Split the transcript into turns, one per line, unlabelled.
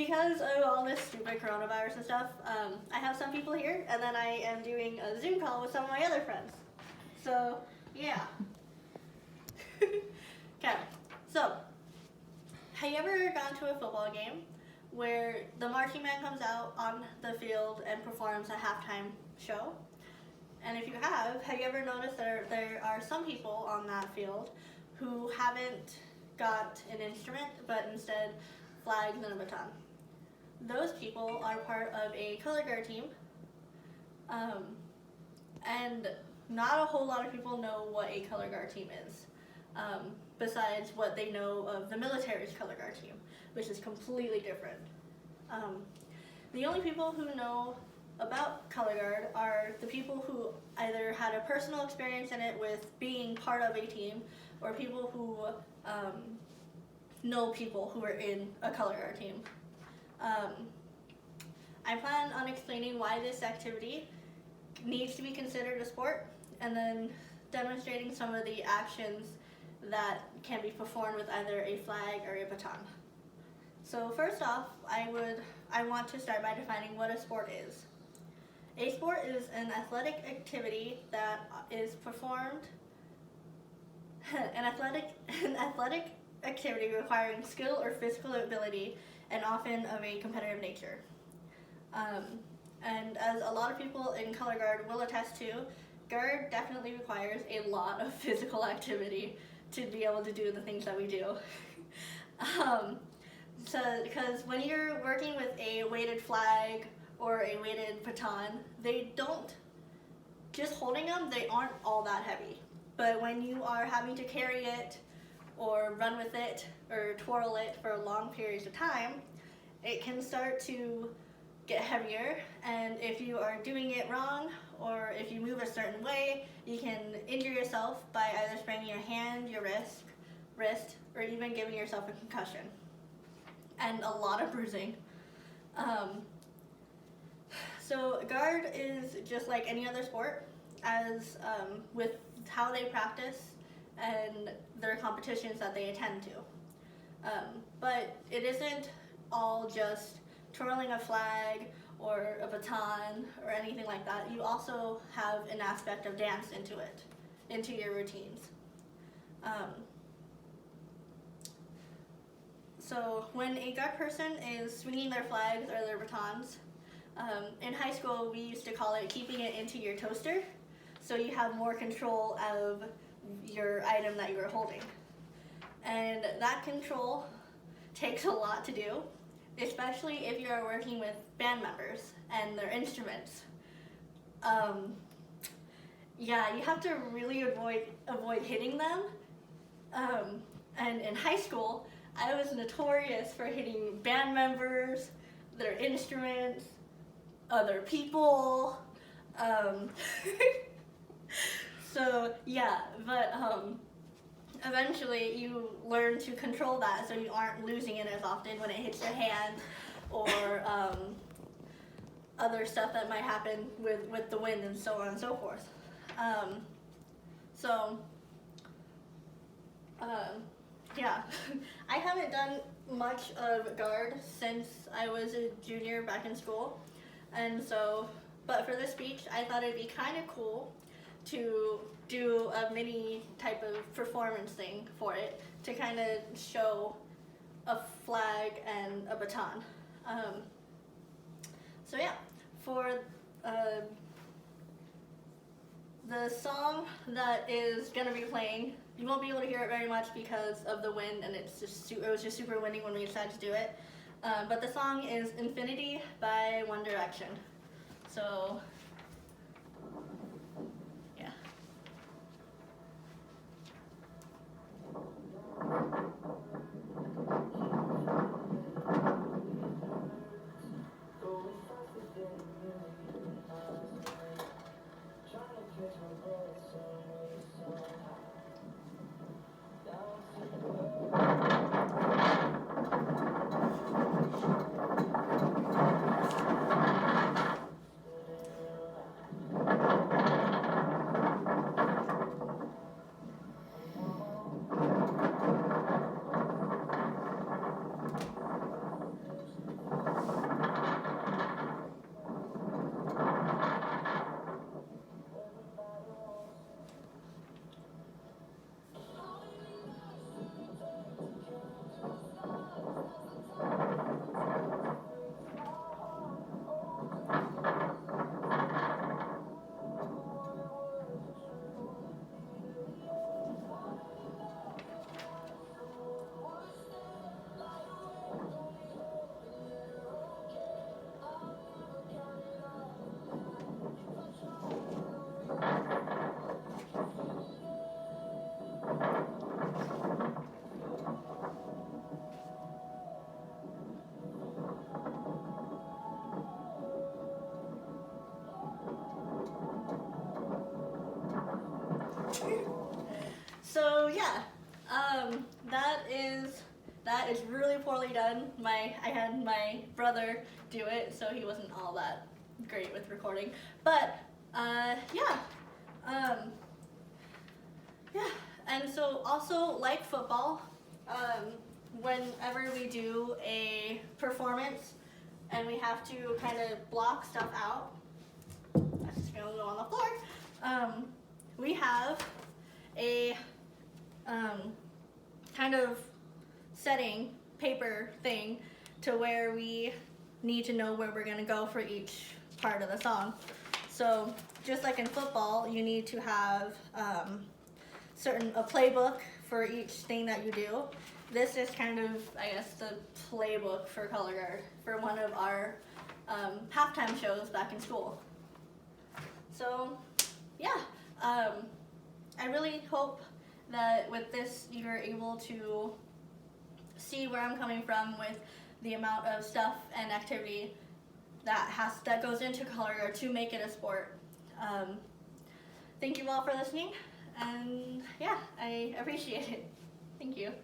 because of all this stupid coronavirus and stuff, I have some people here, and then I am doing a Zoom call with some of my other friends. So, yeah. Okay, so, have you ever gone to a football game where the marching band comes out on the field and performs a halftime show? And if you have you ever noticed there are some people on that field who haven't got an instrument, but instead flags and a baton? Those people are part of a color guard team, and not a whole lot of people know what a color guard team is, besides what they know of the military's color guard team, which is completely different. The only people who know about color guard are the people who either had a personal experience in it with being part of a team, or people who know people who are in a color guard team. I plan on explaining why this activity needs to be considered a sport, and then demonstrating some of the actions that can be performed with either a flag or a baton. So first off, I want to start by defining what a sport is. A sport is an athletic activity that is performed, an athletic activity requiring skill or physical ability, and often of a competitive nature. And as a lot of people in color guard will attest to, guard definitely requires a lot of physical activity to be able to do the things that we do. Because when you're working with a weighted flag or a weighted baton, they don't, just holding them, they aren't all that heavy. But when you are having to carry it or run with it or twirl it for long periods of time, it can start to get heavier, and if you are doing it wrong or if you move a certain way, you can injure yourself by either spraining your hand, your wrist, or even giving yourself a concussion and a lot of bruising. So guard is just like any other sport, as with how they practice and their competitions that they attend to. But it isn't all just twirling a flag or a baton or anything like that. You also have an aspect of dance into your routines. So when a guard person is swinging their flags or their batons, in high school we used to call it keeping it into your toaster, so you have more control of your item that you are holding. And that control takes a lot to do, especially if you're working with band members and their instruments. Yeah, you have to really avoid hitting them. And in high school, I was notorious for hitting band members, their instruments, other people. So yeah, but eventually you learn to control that so you aren't losing it as often when it hits your hand, or other stuff that might happen with the wind and so on and so forth. Yeah, I haven't done much of guard since I was a junior back in school, and so, but for this speech I thought it'd be kind of cool to do a mini type of performance thing for it to kind of show a flag and a baton. So yeah, for the song that is going to be playing, you won't be able to hear it very much because of the wind, and it was just super windy when we decided to do it. But the song is Infinity by One Direction. So yeah. that is really poorly done. I had my brother do it, so he wasn't all that great with recording. But yeah. Yeah, and so also like football, whenever we do a performance and we have to kind of block stuff out, that's just gonna go on the floor. We have a kind of setting paper thing to where we need to know where we're gonna go for each part of the song. So just like in football, you need to have a playbook for each thing that you do. This is kind of, I guess, the playbook for Color Guard for one of our halftime shows back in school. So yeah, I really hope that with this you're able to see where I'm coming from with the amount of stuff and activity that goes into Color Guard to make it a sport. Thank you all for listening, and yeah, I appreciate it. Thank you.